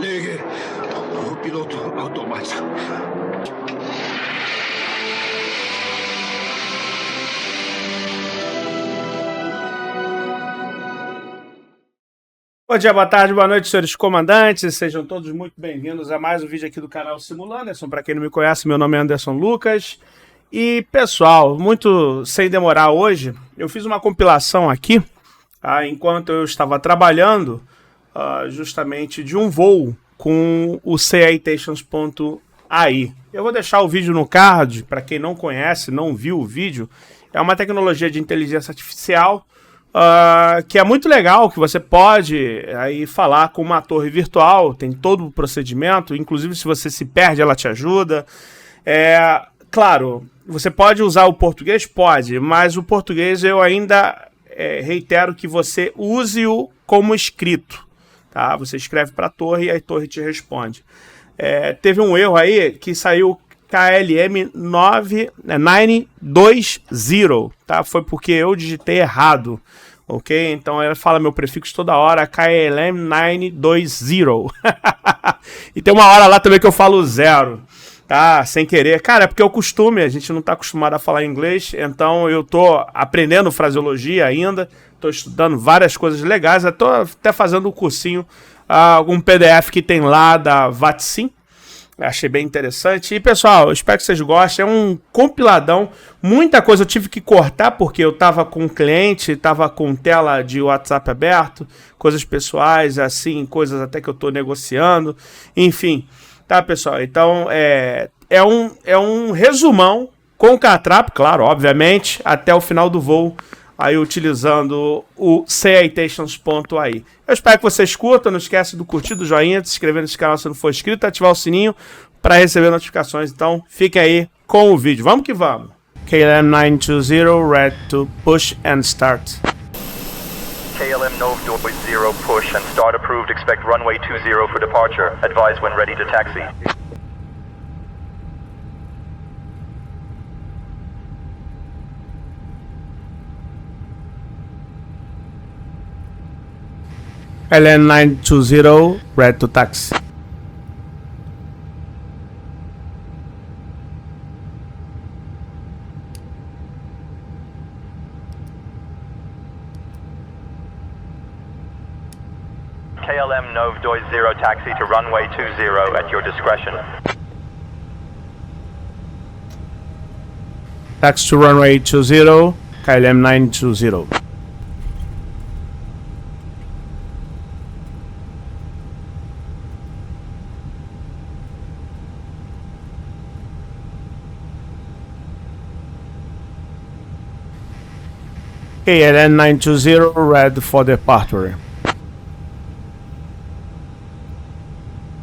Ligue o piloto automático. Bom dia, boa tarde, boa noite, senhores comandantes. Sejam todos muito bem-vindos a mais um vídeo aqui do canal Simula Anderson. Para quem não me conhece, meu nome é Anderson Lucas. E, pessoal, muito sem demorar hoje, eu fiz uma compilação aqui, enquanto eu estava trabalhando, justamente de um voo com o Citations.ai. Eu vou deixar o vídeo no card, para quem não conhece, não viu o vídeo. É uma tecnologia de inteligência artificial que é muito legal, que você pode aí falar com uma torre virtual, tem todo o procedimento, inclusive se você se perde, ela te ajuda. Claro, você pode usar o português? Pode, mas o português eu ainda reitero que você use-o como escrito. Tá? Você escreve para a torre e a torre te responde. Teve um erro aí que saiu KLM 920, tá? Foi porque eu digitei errado, ok? Então ela fala meu prefixo toda hora, KLM 920. E tem uma hora lá também que eu falo 0, tá? Sem querer. Cara, é porque é o costume, a gente não tá acostumado a falar inglês, então eu tô aprendendo fraseologia ainda, tô estudando várias coisas legais, eu tô até fazendo um cursinho, algum PDF que tem lá da Vatsim. Achei bem interessante. E, pessoal, espero que vocês gostem. É um compiladão. Muita coisa eu tive que cortar porque eu estava com um cliente, estava com tela de WhatsApp aberto, coisas pessoais, assim, coisas até que eu estou negociando. Enfim, tá, pessoal? Então, é um resumão com catrapo, claro, obviamente, até o final do voo, aí utilizando o Citations.ai. Eu espero que vocês curtam, não esquece do curtir, do joinha, de se inscrever nesse canal se não for inscrito, ativar o sininho para receber notificações. Então, fiquem aí com o vídeo. Vamos que vamos. KLM 920, ready to push and start. KLM 920, push and start approved. Expect runway 20 for departure. Advise when ready to taxi. KLM 920, ready to taxi. KLM 920, taxi to runway 20 at your discretion. Taxi to runway 20, KLM 920. KLM 920, ready for departure.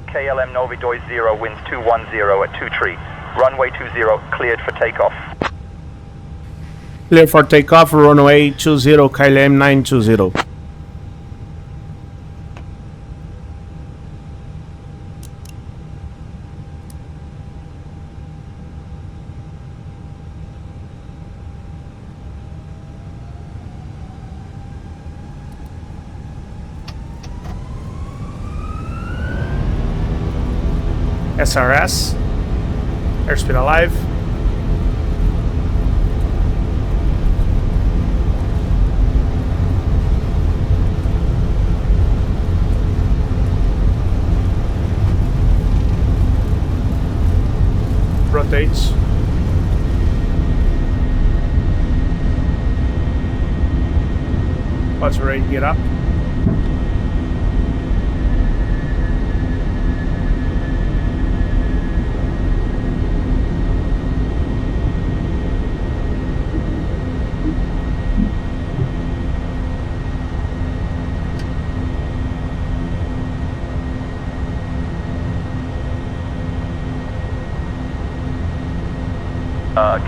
KLM 920, winds 210 at 23. Runway 20, cleared for takeoff. Clear for takeoff, runway 20, KLM 920. SRS, airspeed alive. Rotates. What's ready to get up?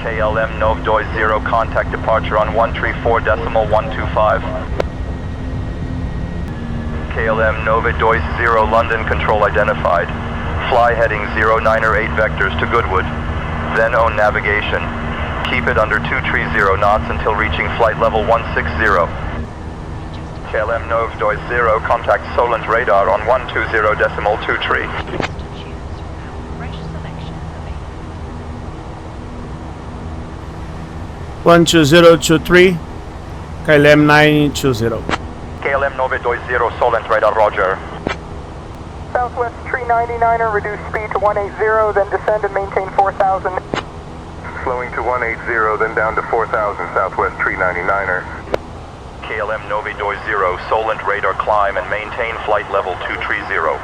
KLM 920, contact departure on 134.125. KLM 920, London, control identified. Fly heading 098 vectors to Goodwood. Then own navigation. Keep it under 230 knots until reaching flight level 160. KLM Nov 20, contact Solent radar on 120.23. 12023, KLM 920. KLM Nov 20, Solent radar, roger. Southwest 399er, reduce speed to 180, then descend and maintain 4,000. Slowing to 180, then down to 4,000, Southwest 399er. KLM Nov 20, Solent radar, climb and maintain flight level 230.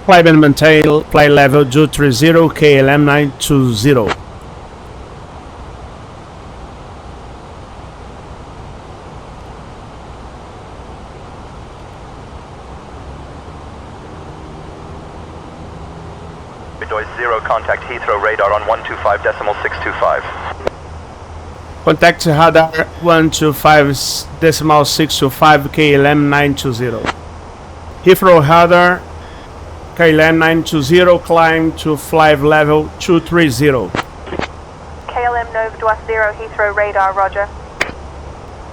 Climb and maintain flight level 230, KLM 920. Contact Heathrow radar on 125.625. Contact radar 125.625, KLM 920. Heathrow radar, KLM 920, climb to flight level 230. KLM Nova 20, Heathrow radar, roger.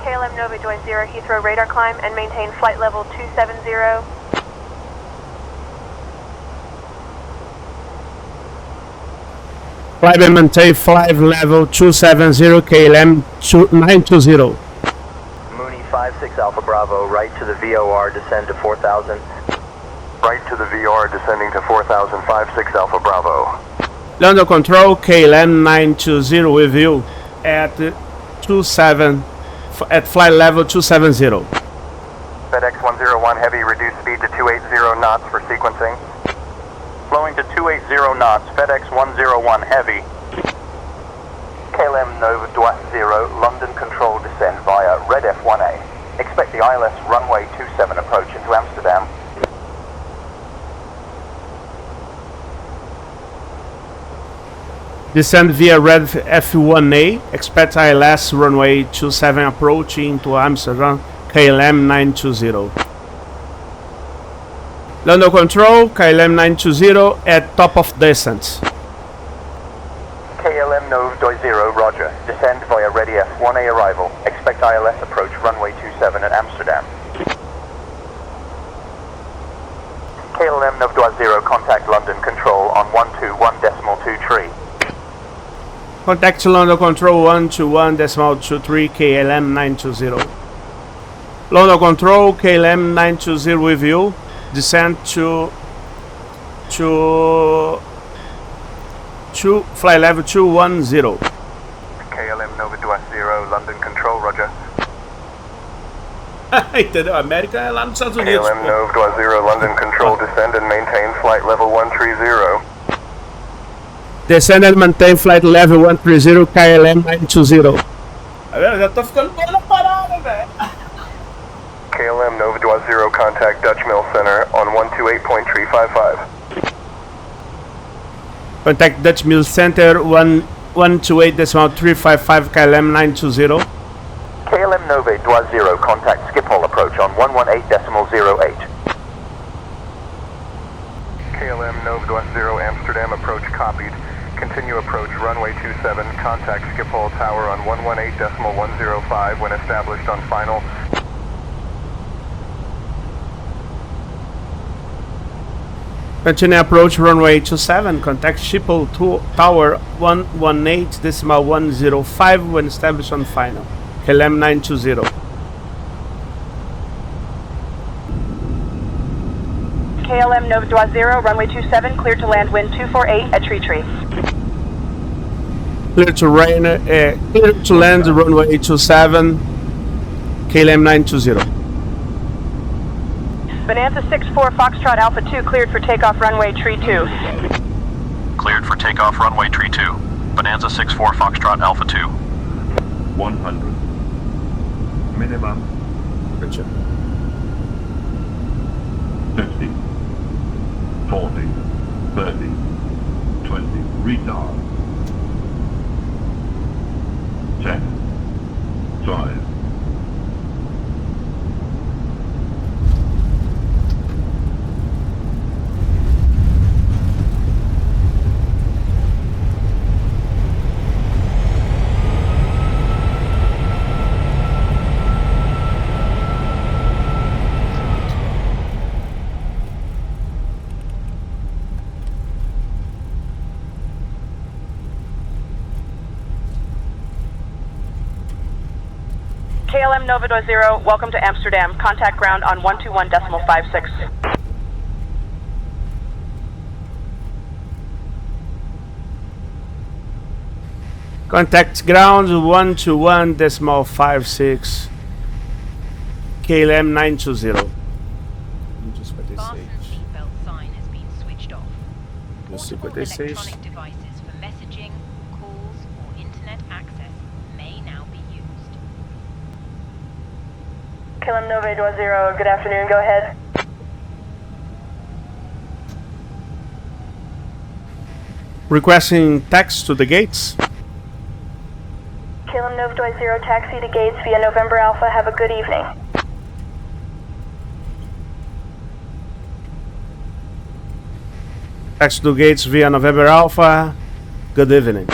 KLM Nova 20, Heathrow radar, climb and maintain flight level 270. Climb and maintain flight level 270, KLM 920. Mooney 56 Alpha Bravo, right to the VOR, descend to 4,000. Right to the VR, descending to 4,000, 56 Alpha Bravo. London Control, KLM 920 with you at flight level 270. FedEx 101 Heavy, reduce speed to 280 knots for sequencing. Slowing to 280 knots, FedEx 101 Heavy. KLM Nova 20, London Control, descend via Red F1A. Expect the ILS runway 27 approach into Amsterdam. Descend via Red F1A. Expect ILS runway 27 approach into Amsterdam, KLM 920. London Control, KLM 920 at top of descent. KLM Nova 20, roger. Descend via Ready F1A arrival. Expect ILS approach runway 27 at Amsterdam. KLM Nova 20, contact London Control on 121.23. Contact London Control 121.23, KLM 920. London Control, KLM 920 with you. Descend to flight level 210. KLM Nova 20, London Control, roger. Entendeu? América é lá nos Estados Unidos. KLM Nova 20, London Control, descend and maintain flight level 130. Descend and maintain flight level 130, KLM 920. Tá vendo? Já tô ficando bom na parada, velho. KLM Nova 20, contact Dutch Mill Center on 128.355. Contact Dutch Mill Center 128.355, KLM 920. KLM Nova 20, contact Schiphol approach on 118.08. KLM Nova 20, Amsterdam approach copied. Continue approach runway 27, contact Schiphol Tower on 118.105 when established on final. Continue approach runway 27, contact Schiphol Tower 118.105 when established on final. KLM 920. KLM Nova 20, runway 27, clear to land wind 248 at Tree. Clear to land runway 27, KLM 920. Bonanza 64 Foxtrot Alpha 2, cleared for takeoff runway Tree 2. Cleared for takeoff runway Tree 2. Bonanza 64 Foxtrot Alpha 2. 100. Minimum. 50. 40. 30. 20. Retard. 10. 5. KLM Nova 20, welcome to Amsterdam. Contact ground on 121.56. Contact ground 121.56. KLM 920. Fasten seatbelt sign has been switched off. Portable 56. electronic devices for messaging, calls, or internet access may now be used. KLM Nova 20, good afternoon, go ahead. Requesting text to the gates. KLM Nova 20, taxi to gates via November Alpha, have a good evening. Text to gates via November Alpha. Good evening.